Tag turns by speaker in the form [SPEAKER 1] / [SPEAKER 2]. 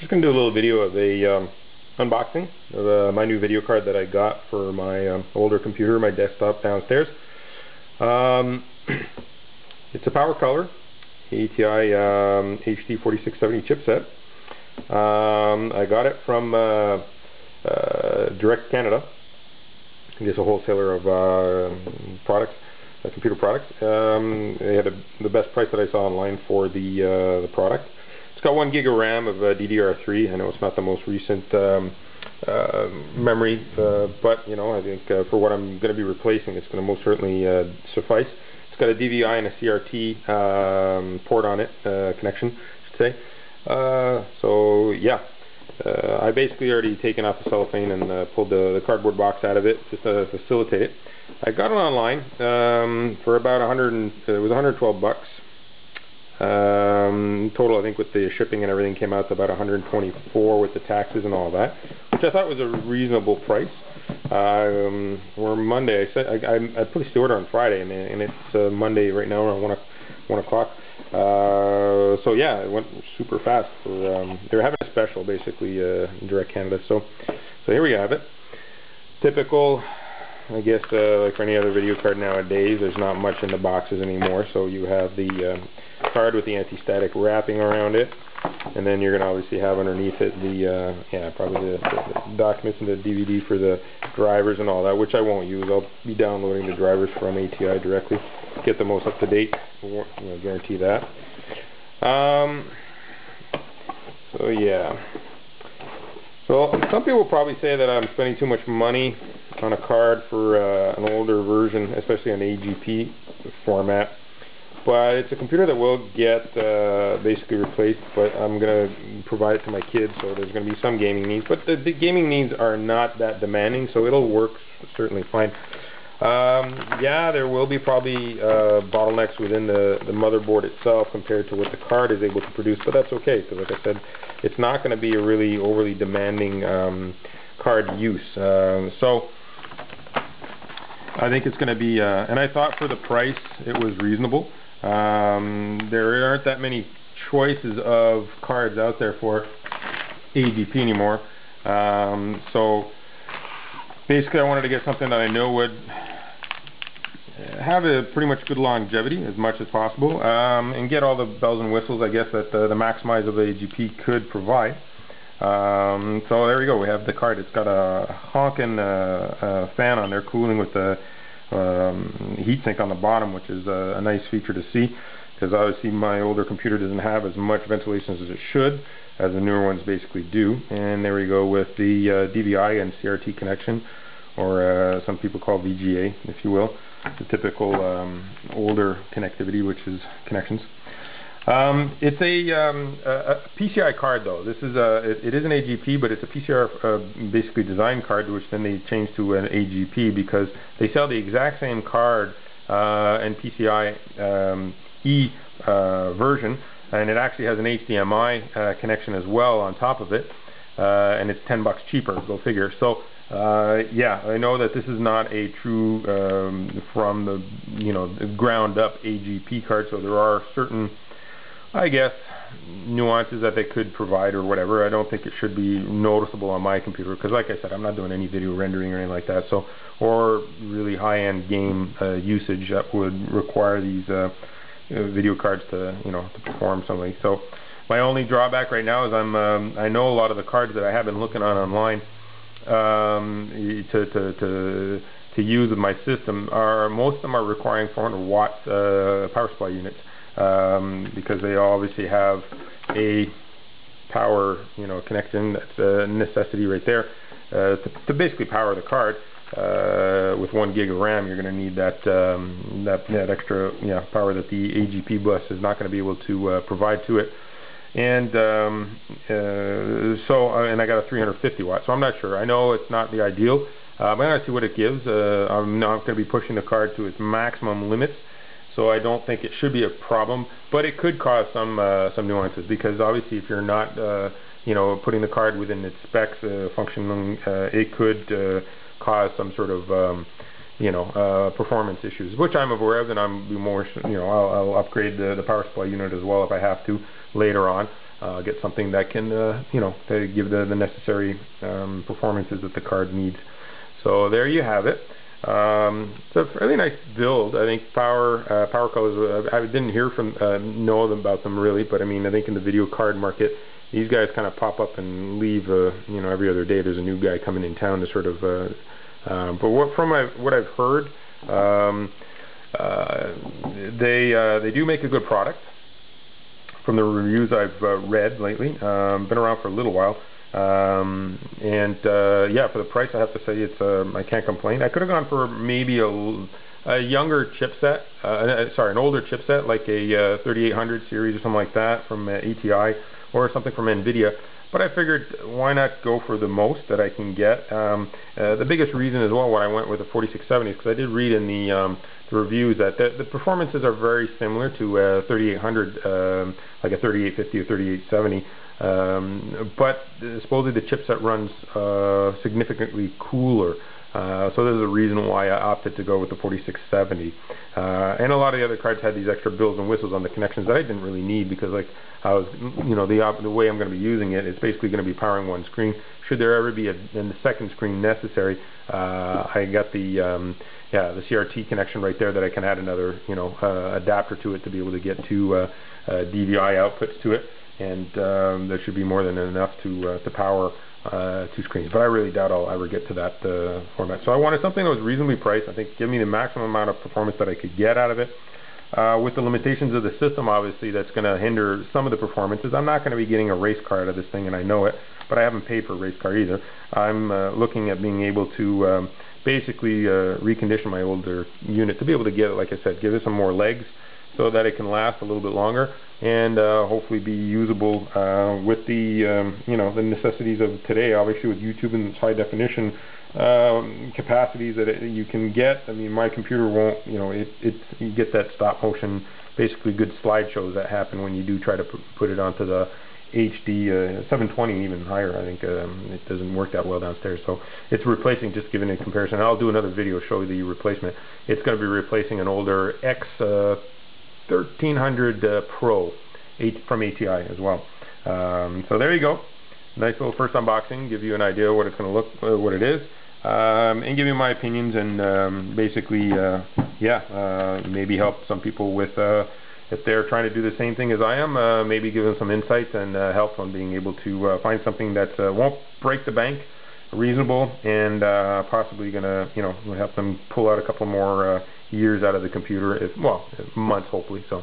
[SPEAKER 1] Just going to do a little video of a unboxing of my new video card that I got for my older computer, my desktop downstairs. It's a Powercolor ATI HD 4670 chipset. I got it from Direct Canada. I guess a wholesaler of products, computer products. They had the best price that I saw online for the product. It's got 1 gig of RAM of DDR3. I know it's not the most recent memory, but you know, I think for what I'm going to be replacing, it's going to most certainly suffice. It's got a DVI and a CRT port on it, connection, I should say. So yeah, I basically already taken off the cellophane and pulled the cardboard box out of it just to facilitate it. I got it online for about it was 112 bucks. Total, I think with the shipping and everything, came out to about 124 with the taxes and all that, which I thought was a reasonable price. We're Monday. I placed the order on Friday, and it's Monday right now around 1 o'clock. So yeah, it went super fast. They were having a special basically in Direct Canada. So here we have it. Typical, I guess, like for any other video card nowadays, there's not much in the boxes anymore. So you have the card with the anti-static wrapping around it, and then you're going to obviously have underneath it probably the documents and the DVD for the drivers and all that, which I won't use. I'll be downloading the drivers from ATI directly, get the most up to date. Guarantee that. So yeah. So some people probably say that I'm spending too much money on a card for an older version, especially an AGP format. But it's a computer that will get basically replaced, but I'm going to provide it to my kids, so there's going to be some gaming needs. But the gaming needs are not that demanding, so it'll work certainly fine. Yeah, there will be probably bottlenecks within the motherboard itself compared to what the card is able to produce, but that's okay, because like I said, it's not going to be a really overly demanding card use. So I think it's going to be, and I thought for the price it was reasonable. There aren't that many choices of cards out there for AGP anymore. So basically I wanted to get something that I know would have a pretty much good longevity as much as possible, and get all the bells and whistles, I guess, that the Maximize of AGP could provide. So there we go, we have the card. It's got a honking fan on there cooling with the heatsink on the bottom, which is a nice feature to see, because obviously my older computer doesn't have as much ventilation as it should, as the newer ones basically do. And there we go with the DVI and CRT connection, or some people call VGA, if you will, the typical older connectivity, which is connections. It's a PCI card, though. This is it is an AGP, but it's a PCR basically design card, which then they changed to an AGP because they sell the exact same card and PCI E version, and it actually has an HDMI connection as well on top of it, and it's $10 cheaper. Go figure. So yeah, I know that this is not a true from the ground up AGP card, so there are certain, I guess, nuances that they could provide or whatever. I don't think it should be noticeable on my computer, because like I said, I'm not doing any video rendering or anything like that, so, or really high-end game usage that would require these video cards to to perform something. So my only drawback right now is I know a lot of the cards that I have been looking on online to use with my system, most of them are requiring 400 watts power supply units, because they obviously have a power connection. That's a necessity right there to basically power the card. With 1 gig of RAM, you're going to need that that extra power that the AGP bus is not going to be able to provide to it. And and I got a 350 watt, so I'm not sure. I know it's not the ideal. I'm going to see what it gives. I'm not going to be pushing the card to its maximum limits, so I don't think it should be a problem. But it could cause some nuances, because obviously if you're not putting the card within its specs functioning, it could cause some sort of performance issues, which I'm aware of, and I'm more, I'll upgrade the power supply unit as well if I have to later on. get something that can to give the necessary performances that the card needs. So there you have it. It's a really nice build. I think Powercolor, I didn't hear from know about them really, but I mean, I think in the video card market, these guys kind of pop up and leave. Every other day there's a new guy coming in town to sort of. But what I've heard, they do make a good product. From the reviews I've read lately, been around for a little while. Yeah, for the price, I have to say it's I can't complain. I could have gone for maybe a younger chipset, an older chipset like a 3800 series or something like that from ATI or something from NVIDIA. But I figured, why not go for the most that I can get? The biggest reason as well why I went with the 4670 is because I did read in the reviews that the performances are very similar to a 3800, like a 3850 or 3870. But supposedly the chipset runs significantly cooler. So there's a reason why I opted to go with the 4670. And a lot of the other cards had these extra bells and whistles on the connections that I didn't really need, because like I was, the way I'm going to be using it, it's basically going to be powering one screen. Should there ever be a second screen necessary, I got the CRT connection right there that I can add another adapter to it to be able to get two DVI outputs to it, and there should be more than enough to power two screens. But I really doubt I'll ever get to that format. So I wanted something that was reasonably priced. I think give me the maximum amount of performance that I could get out of it. With the limitations of the system, obviously, that's going to hinder some of the performances. I'm not going to be getting a race car out of this thing, and I know it, but I haven't paid for a race car either. I'm looking at being able to basically recondition my older unit to be able to get it, like I said, give it some more legs so that it can last a little bit longer, and hopefully be usable with the the necessities of today, obviously with YouTube and its high definition capacities that you can get. I mean, my computer won't, you get that stop motion, basically good slideshows that happen when you do try to put it onto the HD 720, even higher. I think it doesn't work that well downstairs, so it's replacing, just giving a comparison. I'll do another video show you the replacement. It's going to be replacing an older X 1300 Pro from ATI as well. So there you go. Nice little first unboxing. Give you an idea what it's going to look, what it is, and give you my opinions, and basically, maybe help some people with if they're trying to do the same thing as I am. Maybe give them some insights and help on being able to find something that won't break the bank, reasonable, and possibly gonna help them pull out a couple more years out of the computer, months hopefully. So